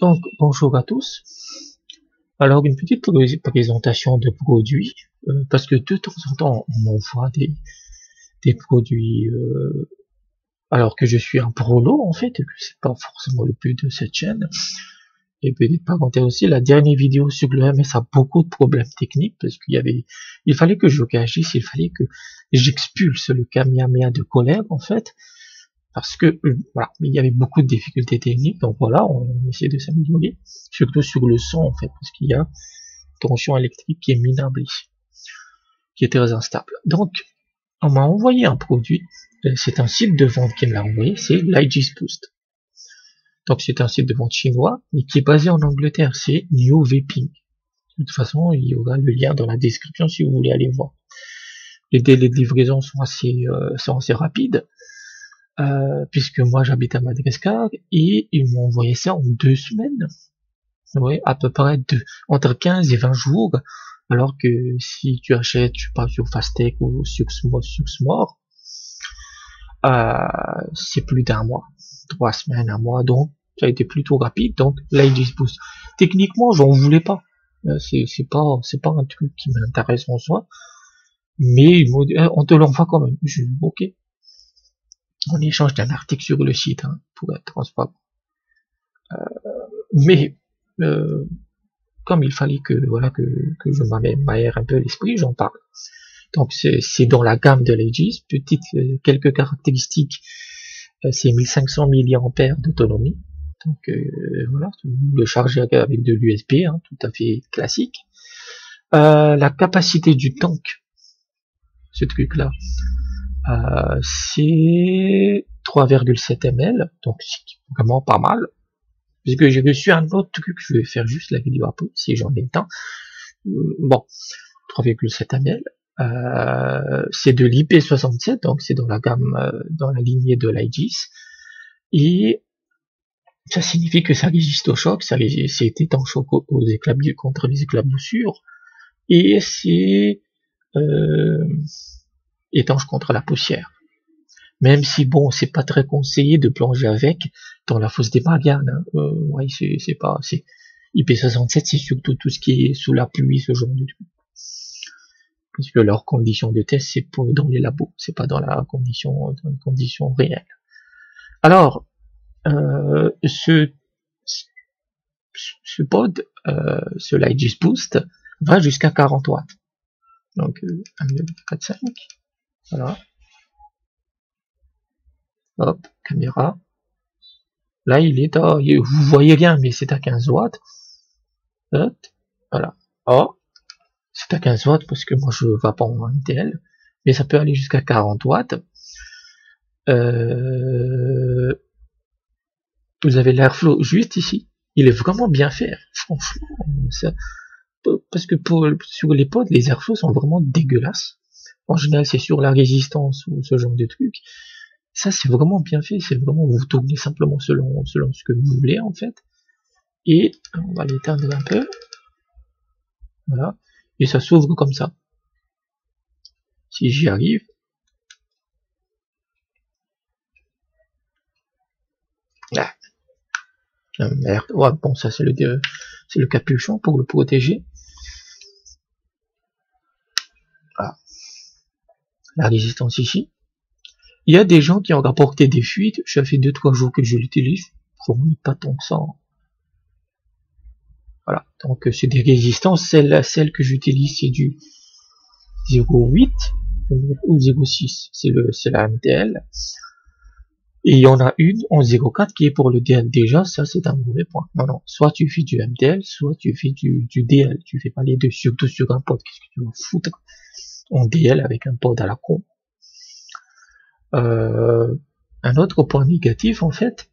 Donc, bonjour à tous. Alors, une petite présentation de produits, parce que de temps en temps, on m'envoie des produits, alors que je suis un prolo, en fait, et que c'est pas forcément le but de cette chaîne. Et petite parenthèse aussi, la dernière vidéo sur le MS a beaucoup de problèmes techniques, parce il fallait que je réagisse, il fallait que j'expulse le Kamehameha de colère, en fait, parce que voilà, il y avait beaucoup de difficultés techniques, donc voilà, on essaie de s'améliorer, surtout sur le son en fait, parce qu'il y a tension électrique qui est minable ici, qui est très instable. Donc, on m'a envoyé un produit, c'est un site de vente qui me l'a envoyé, c'est l'IG's Boost. Donc c'est un site de vente chinois, mais qui est basé en Angleterre, c'est New Vaping. De toute façon, il y aura le lien dans la description si vous voulez aller voir. Les délais de livraison sont assez rapides. Puisque moi j'habite à Madagascar et ils m'ont envoyé ça en 2 semaines. Oui, à peu près entre 15 et 20 jours, alors que si tu achètes, je sais pas, sur Fastech ou sur Smore, c'est plus d'un mois, 3 semaines, un mois, donc ça a été plutôt rapide. Donc l'IG's Boost, techniquement, j'en voulais pas. C'est pas un truc qui m'intéresse en soi, mais ils m'ont dit, on te l'envoie quand même. Je dis ok. En échange d'un article sur le site, hein, pour être transparent. Mais comme il fallait que je m'aère un peu l'esprit, j'en parle. Donc c'est dans la gamme de l'Aegis, quelques caractéristiques, c'est 1500 mAh d'autonomie. Donc voilà, le charger avec de l'USB, hein, tout à fait classique. La capacité du tank, ce truc-là, c'est 3,7 ml, donc c'est vraiment pas mal. Parce que j'ai reçu un autre truc, je vais faire juste la vidéo après, si j'en ai le temps. Bon, 3,7 ml. C'est de l'IP67, donc c'est dans la gamme, dans la lignée de l'Aegis. Et ça signifie que ça résiste au choc, c'est étanche contre les éclaboussures. Et c'est étanche contre la poussière. Même si bon, c'est pas très conseillé de plonger avec dans la fosse des Mariannes. Hein. Ouais, c'est pas, c'est IP67, c'est surtout tout ce qui est sous la pluie, ce genre de truc. Puisque leurs conditions de test, c'est pour dans les labos, c'est pas dans les conditions réelles. Alors, ce pod, ce l'IG's Boost, va jusqu'à 40 watts. Donc, 1, 2, 4, 5. Voilà. Hop, caméra. Là, il est à, vous voyez rien, mais c'est à 15 watts. Hop, voilà. Oh, c'est à 15 watts parce que moi je ne vais pas en MTL, mais ça peut aller jusqu'à 40 watts. Vous avez l'airflow juste ici. Il est vraiment bien fait, franchement. Parce que sur les pods, les airflows sont vraiment dégueulasses. En général, c'est sur la résistance ou ce genre de truc. Ça, c'est vraiment bien fait. C'est vraiment, vous tournez simplement selon ce que vous voulez, en fait. Et on va l'éteindre un peu. Voilà. Et ça s'ouvre comme ça. Si j'y arrive. Ah. Merde. Ouais, bon, ça c'est le capuchon pour le protéger. Voilà. La résistance ici. Il y a des gens qui ont rapporté des fuites. Ça fait 2-3 jours que je l'utilise. Je ne pas tant que ça. Voilà. Donc c'est des résistances. Celle que j'utilise, c'est du 0,8 ou 0,6. C'est la MTL. Et il y en a une en 0,4 qui est pour le DL. Déjà, ça c'est un mauvais point. Non. Soit tu fais du MTL, soit tu fais du DL. Tu fais pas les deux, surtout sur un pod. Qu'est-ce que tu vas foutre en DL avec un pod à la con? Un autre point négatif, en fait,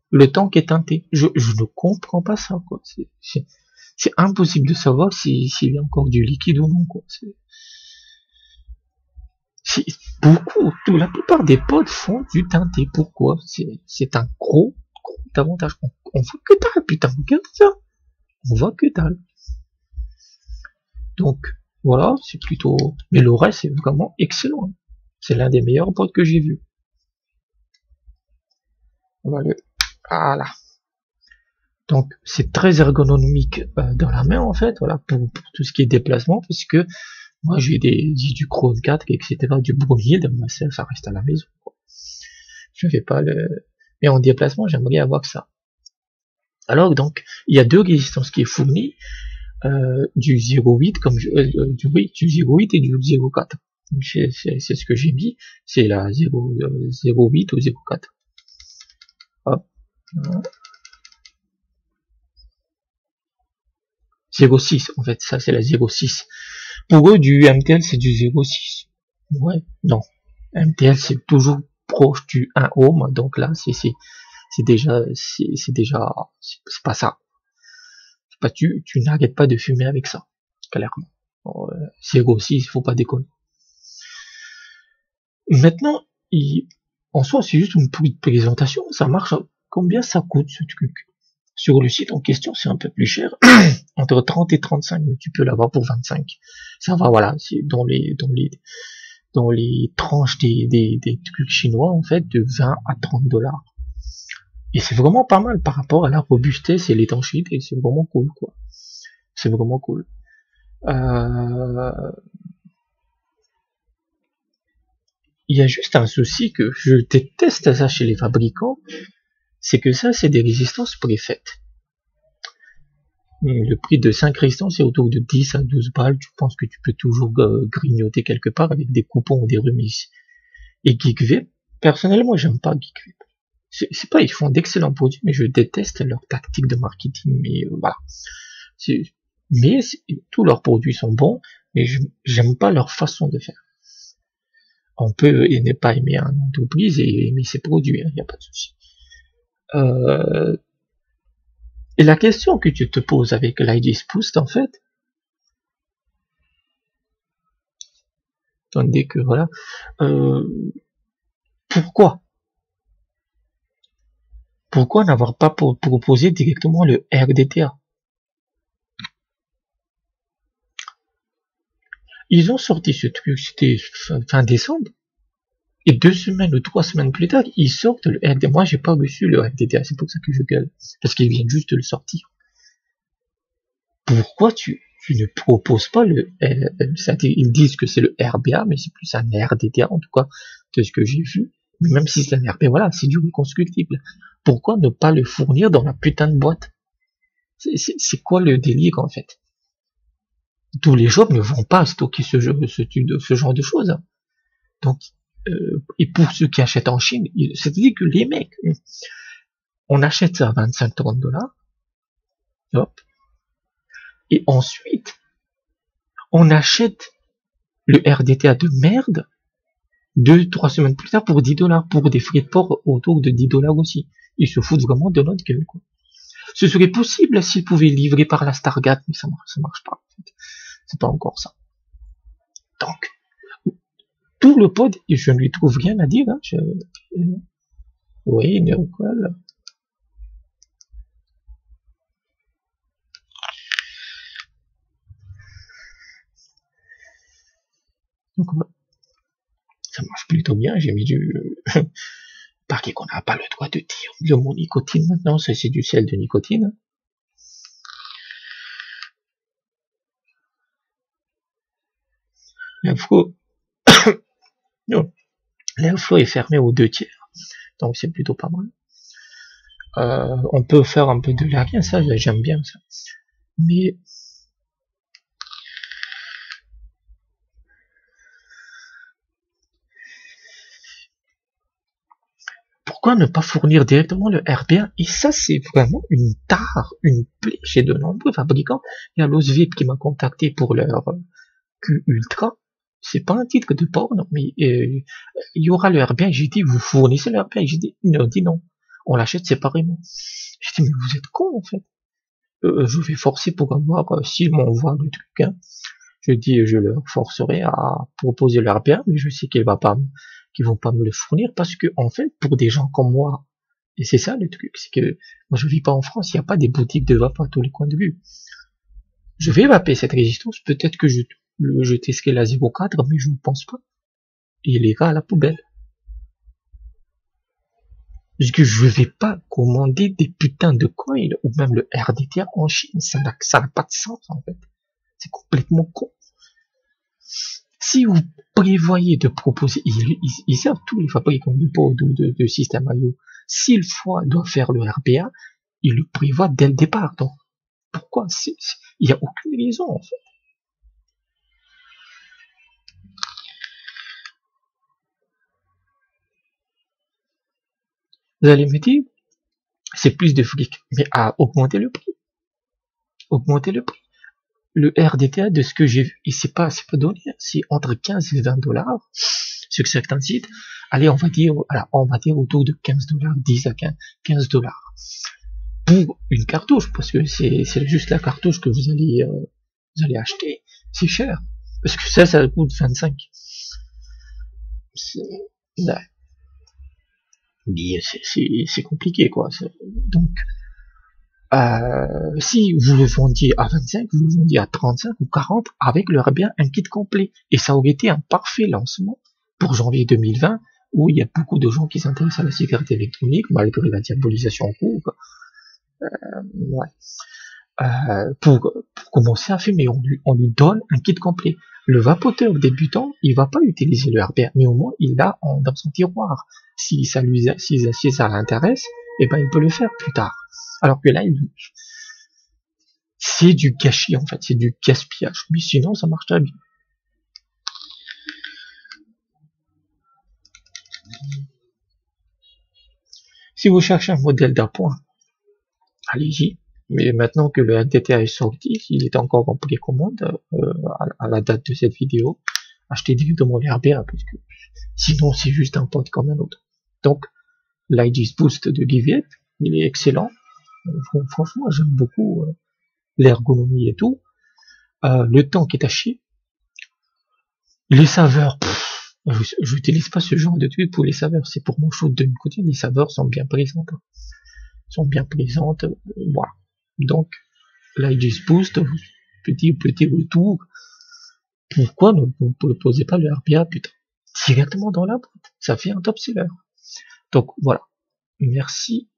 le tank est teinté. Je ne comprends pas ça, quoi. C'est impossible de savoir s'il y a encore du liquide ou non, quoi. La plupart des pods font du teinté. Pourquoi? C'est un gros avantage. On voit que dalle, putain, regarde ça. On voit que dalle. Donc, voilà, c'est plutôt, mais le reste, c'est vraiment excellent. C'est l'un des meilleurs pods que j'ai vu. Voilà. Donc c'est très ergonomique dans la main en fait, voilà, pour tout ce qui est déplacement, parce que moi j'ai du Chrome 4, etc., du Broomhild, mais ça reste à la maison, quoi. Je fais pas le... Mais en déplacement, j'aimerais avoir ça. Alors donc, il y a deux résistances qui est fournies, du 0.8 comme du 0.8 et du 0.4. C'est ce que j'ai mis, c'est la 0.8 ou 0.4. Hop. 0.6 en fait, ça c'est la 0.6. Pour eux, du MTL c'est du 0.6. Ouais, non. MTL c'est toujours proche du 1 ohm, donc là c'est déjà c'est pas ça. C'est pas tu n'arrêtes pas de fumer avec ça, clairement. 0.6, il faut pas déconner. Maintenant, en soi c'est juste une présentation, ça marche. Combien ça coûte ce truc? Sur le site en question, c'est un peu plus cher, entre 30 et 35, mais tu peux l'avoir pour 25. Ça va, voilà, c'est dans les tranches des trucs chinois, en fait, de 20 à 30 dollars. Et c'est vraiment pas mal par rapport à la robustesse et l'étanchéité, c'est vraiment cool, quoi. C'est vraiment cool. Il y a juste un souci que je déteste ça chez les fabricants, c'est que ça, c'est des résistances préfaites. Le prix de 5 résistances est autour de 10 à 12 balles. Tu penses que tu peux toujours grignoter quelque part avec des coupons ou des remises. Et GeekVip, personnellement, j'aime pas GeekVip. C'est pas, ils font d'excellents produits, mais je déteste leur tactique de marketing. Mais voilà. Mais tous leurs produits sont bons, mais j'aime pas leur façon de faire. On peut ne pas aimer une entreprise et aimer ses produits, il n'y a pas de souci. Et la question que tu te poses avec l'IDS Boost, en fait, tandis que voilà, pourquoi n'avoir pas proposé directement le RDTA? Ils ont sorti ce truc, c'était fin décembre, et 2 semaines ou 3 semaines plus tard, ils sortent le RDTA. Moi, j'ai pas reçu le RDTA, c'est pour ça que je gueule, parce qu'ils viennent juste de le sortir. Pourquoi tu ne proposes pas ils disent que c'est le RBA, mais c'est plus un RDTA, en tout cas, de ce que j'ai vu. Mais même si c'est un RBA, voilà, c'est du reconstructible. Pourquoi ne pas le fournir dans la putain de boîte? C'est quoi le délire, en fait? Tous les shops ne vont pas stocker ce genre de choses. Donc, et pour ceux qui achètent en Chine, c'est-à-dire que les mecs, on achète ça à 25-30 dollars, hop, et ensuite, on achète le RDTA de merde 2-3 semaines plus tard pour 10 dollars, pour des frais de port autour de 10 dollars aussi. Ils se foutent vraiment de notre gueule, quoi. Ce serait possible s'ils pouvaient livrer par la Stargate, mais ça marche pas, en fait. C'est pas encore ça. Donc, tout le pod, et je ne lui trouve rien à dire, hein, oui, Neoqual. Donc, ça marche plutôt bien, j'ai mis du, par qu'on n'a pas le droit de dire le mot nicotine maintenant, c'est du sel de nicotine. L'info, non, l'info est fermée aux 2 tiers, donc c'est plutôt pas mal. On peut faire un peu de l'aérien, ça j'aime bien ça. Mais pourquoi ne pas fournir directement le RBA? Et ça, c'est vraiment une tare, une plaie chez de nombreux fabricants. Il y a l'Osvip qui m'a contacté pour leur Q Ultra. C'est pas un titre de porno, mais il y aura le RBA. J'ai dit, vous fournissez le RBA? J'ai dit, ils ont dit non. On l'achète séparément. J'ai dit, mais vous êtes con, en fait. Je vais forcer pour avoir, s'ils m'envoient le truc, hein. Je dis, je leur forcerai à proposer le RBA, mais je sais qu'ils vont pas me le fournir parce que, en fait, pour des gens comme moi, et c'est ça le truc, c'est que moi je vis pas en France, il n'y a pas des boutiques de vape à tous les coins de rue. Je vais vaper cette résistance, peut-être que je testerai la 0.4, mais je ne pense pas. Et il ira à la poubelle. Parce que je vais pas commander des putains de coins ou même le RDTA en Chine. Ça n'a pas de sens, en fait. C'est complètement con. Si vous prévoyez de proposer, ils savent tous les fabricants de pods ou de systèmes IO. Si le foie doit faire le RBA, ils le prévoient dès le départ. Donc, pourquoi? Il n'y a aucune raison, en fait. Vous allez me dire, c'est plus de fric, mais à augmenter le prix. Augmenter le prix. Le RDTA, de ce que j'ai vu, et c'est pas donné, c'est entre 15 et 20 $, sur certains sites. Allez, on va dire autour de 15 $, 10 à 15 $. Pour une cartouche, parce que c'est juste la cartouche que vous allez acheter, c'est cher. Parce que ça coûte 25. C'est compliqué, quoi. Donc, si vous le vendiez à 25, vous le vendiez à 35 ou 40, avec le bien un kit complet. Et ça aurait été un parfait lancement pour janvier 2020, où il y a beaucoup de gens qui s'intéressent à la sécurité électronique, malgré la diabolisation en cours. Ouais. Pour commencer à fumer, on lui donne un kit complet. Le vapoteur débutant, il va pas utiliser le RBA, mais au moins il l'a dans son tiroir. Si ça l'intéresse, eh ben il peut le faire plus tard. Alors que là, c'est du gâchis en fait, c'est du gaspillage. Mais sinon, ça marche très bien. Si vous cherchez un modèle d'appoint, allez-y. Mais maintenant que le NTTA est sorti, il est encore en précommande à la date de cette vidéo, achetez directement les RBA, parce que sinon c'est juste un pote comme un autre. Donc, l'IGS Boost de Giviet, il est excellent. Franchement, j'aime beaucoup l'ergonomie et tout. Le temps qui est à chier. Les saveurs, je n'utilise pas ce genre de truc pour les saveurs. C'est pour mon shoot de nicotine. Les saveurs sont bien présentes. Voilà. Donc, l'IGS Boost, petit retour. Pourquoi ne vous ne posez pas le RPA, putain, directement dans la boîte? Ça fait un top seller. Donc, voilà. Merci.